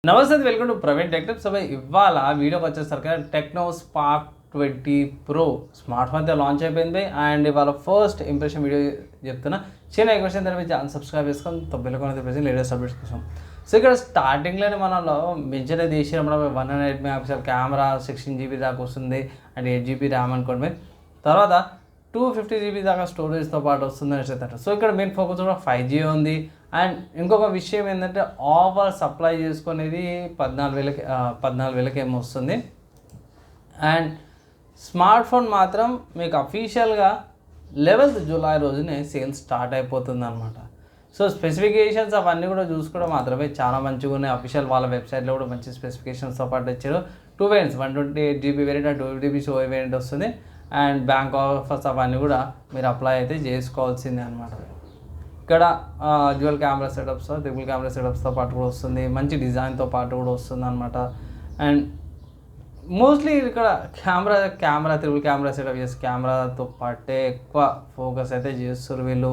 నమస్తే, welcome to Praveen tech tips. ఇవాళ వీడియోకి వచ్చేసరికి techno spark 20 Pro smart phone అయితే లాంచ్ అయిపోయింది. అండ్ ఇవాళ ఫస్ట్ ఇంప్రెషన్ వీడియో చెప్తున్నా. చిన్న క్వశ్చన్ తర్వాత సబ్స్క్రైబ్ చేసుకొని తొమ్మిది చెప్పేసి లేటెస్ట్ అప్డేట్స్ కోసం. సో ఇక్కడ స్టార్టింగ్లోనే మనలో మెన్షన్ అయితే చేసి 108 MP కెమెరా, 16 GB దాకా వస్తుంది అండ్ 8 GB ర్యామ్ అనుకోండి. తర్వాత 250 GB దాకా స్టోరేజ్తో పాటు వస్తుంది అనేసి. సో ఇక్కడ మెయిన్ ఫోకస్ కూడా 5G ఉంది. అండ్ ఇంకొక విషయం ఏంటంటే ఆఫర్ సప్లై చేసుకునేది 14,000 ఏమో వస్తుంది. అండ్ స్మార్ట్ ఫోన్ మాత్రం మీకు అఫీషియల్గా 11th July రోజునే సేల్స్ స్టార్ట్ అయిపోతుంది అనమాట. సో స్పెసిఫికేషన్స్ అవన్నీ కూడా చూసుకోవడం మాత్రమే చాలా మంచిగా ఉన్నాయి. అఫీషియల్ వాళ్ళ వెబ్సైట్లో కూడా మంచి స్పెసిఫికేషన్స్తో పాటు ఇచ్చారు. 2 variants, 128 GB variant and 2 GB షో వేరియంట్ వస్తుంది. అండ్ బ్యాంక్ ఆఫర్స్ అవన్నీ కూడా మీరు అప్లై అయితే చేసుకోవాల్సిందే అనమాట. ఇక్కడ dual camera setups, triple camera సెటప్స్తో పాటు కూడా వస్తుంది. మంచి డిజైన్తో పాటు కూడా వస్తుంది అనమాట. అండ్ మోస్ట్లీ ఇక్కడ కెమెరా ట్రిపుల్ కెమెరా సెటప్ చేసి కెమెరాతో పాటే ఎక్కువ ఫోకస్ అయితే చేస్తారు వీళ్ళు.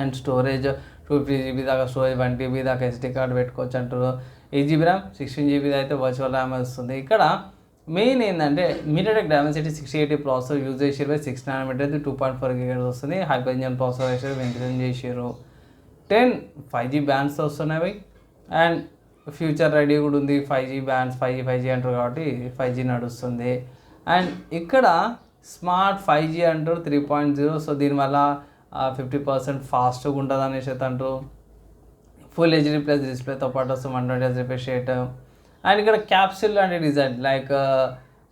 అండ్ స్టోరేజ్ 250 GB దాకా స్టోరేజ్, 1 TB దాకా SD కార్డ్ పెట్టుకోవచ్చు అంటారు. 8 GB ర్యామ్, 16 GB అయితే వర్చువల్ ర్యామ్ వస్తుంది. ఇక్కడ మెయిన్ ఏంటంటే మీడియాటెక్ డైమెన్సిటీ 6080 ప్రాసెసర్ యూజ్ చేసారు. 6 nm 2.4 GHz వస్తుంది. హైపర్ ఇంజన్ ప్రాసెసర్ వేసారు, వెంటిలేషన్ చేసారు. 10 5G బ్యాండ్స్ వస్తున్నాయి. అండ్ ఫ్యూచర్ రెడీ కూడా ఉంది. 5G బ్యాండ్స్, 5G అంటారు కాబట్టి 5G నడుస్తుంది. అండ్ ఇక్కడ స్మార్ట్ 5G అంటారు 3.0. సో దీనివల్ల 50% ఫాస్ట్గా ఉంటుంది అనేసి అంటారు. ఫుల్ HD ప్లస్ డిస్ప్లేతో పాటు వస్తుంది, 120Hz రిఫ్రెష్ రేట్. అండ్ ఇక్కడ క్యాప్సూల్ లాంటి డిజైన్ లైక్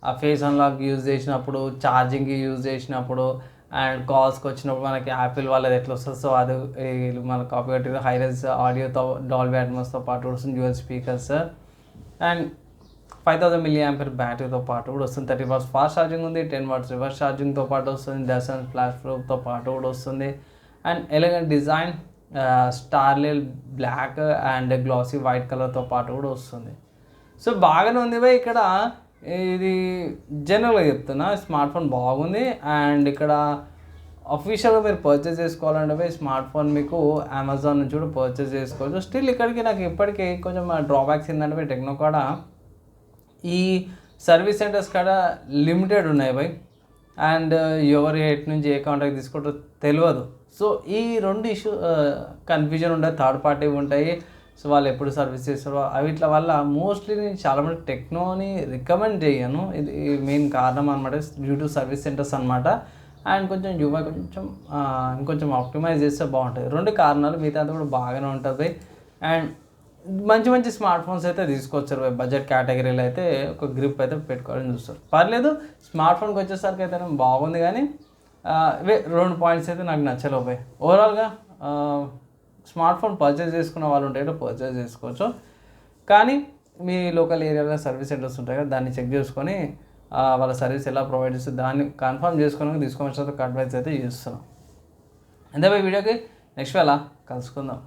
ఆ ఫేస్ అన్లాక్ యూజ్ చేసినప్పుడు, ఛార్జింగ్కి యూజ్ చేసినప్పుడు, అండ్ కాల్స్కి వచ్చినప్పుడు మనకి యాపిల్ వాళ్ళది ఎట్లా వస్తుంది. సో అది మన కాపీ కట్టి హైరెస్ ఆడియోతో, డాల్బీ అట్మాస్తో పాటు వస్తుంది, డ్యూయల్ స్పీకర్స్. అండ్ 5000 mAh బ్యాటరీతో పాటు కూడా వస్తుంది. 30 watts ఫాస్ట్ ఛార్జింగ్ ఉంది, 10 watts రివర్స్ ఛార్జింగ్తో పాటు వస్తుంది, డసన్ ఫ్లాష్ ప్రూఫ్తో పాటు కూడా వస్తుంది. And elegant design, starlit black and glossy white కలర్తో పాటు కూడా వస్తుంది. సో బాగానే ఉంది భయ్. ఇక్కడ ఇది జనరల్గా చెప్తున్నా, స్మార్ట్ ఫోన్ బాగుంది. అండ్ ఇక్కడ అఫీషియల్గా మీరు పర్చేస్ చేసుకోవాలంటే భయ్ స్మార్ట్ ఫోన్ మీకు అమెజాన్ నుంచి కూడా పర్చేస్ చేసుకోవచ్చు. స్టిల్ ఇక్కడికి నాకు ఇప్పటికీ కొంచెం డ్రాబ్యాక్స్ ఏంటంటే భయ్ టెక్నో కాడ ఈ సర్వీస్ సెంటర్స్ కాడ లిమిటెడ్ ఉన్నాయి భయ్. అండ్ ఎవరు ఎటు నుంచి ఏ కాంటాక్ట్ తీసుకుంటారో తెలియదు. సో ఈ రెండు కన్ఫ్యూజన్ ఉంటాయి, థర్డ్ పార్టీ ఉంటాయి. సో వాళ్ళు ఎప్పుడు సర్వీస్ చేస్తారో వీటి వల్ల మోస్ట్లీ నేను చాలామంది టెక్నోని రికమెండ్ చేయను. ఇది మెయిన్ కారణం అనమాట, డ్యూ టు సర్వీస్ సెంటర్స్ అనమాట. అండ్ కొంచెం యూఐ ఇంకొంచెం ఆప్టిమైజ్ చేస్తే బాగుంటుంది. 2 కారణాలు, మిగతా కూడా బాగానే ఉంటుంది. అండ్ మంచి స్మార్ట్ ఫోన్స్ అయితే తీసుకొచ్చారు. బడ్జెట్ కేటగిరీలో అయితే ఒక గ్రిప్ అయితే పెట్టుకోవాలని చూస్తారు. పర్లేదు, స్మార్ట్ ఫోన్కి వచ్చేసరికి అయితే బాగుంది. కానీ 2 పాయింట్స్ అయితే నాకు నచ్చలేవు పోయి. ఓవరాల్గా స్మార్ట్ ఫోన్ పర్చేస్ చేసుకున్న వాళ్ళు ఉంటే పర్చేస్ చేసుకోవచ్చు. కానీ మీ లోకల్ ఏరియాలో సర్వీస్ సెంటర్స్ ఉంటాయి కదా, దాన్ని చెక్ చేసుకొని వాళ్ళ సర్వీస్ ఎలా ప్రొవైడ్ చేస్తే దాన్ని కన్ఫర్మ్ చేసుకొని తీసుకోవాల్సిన అడ్వైస్ అయితే చేస్తున్నాం. అంతే వీడియోకి నెక్స్ట్ వేళ కలుసుకుందాం.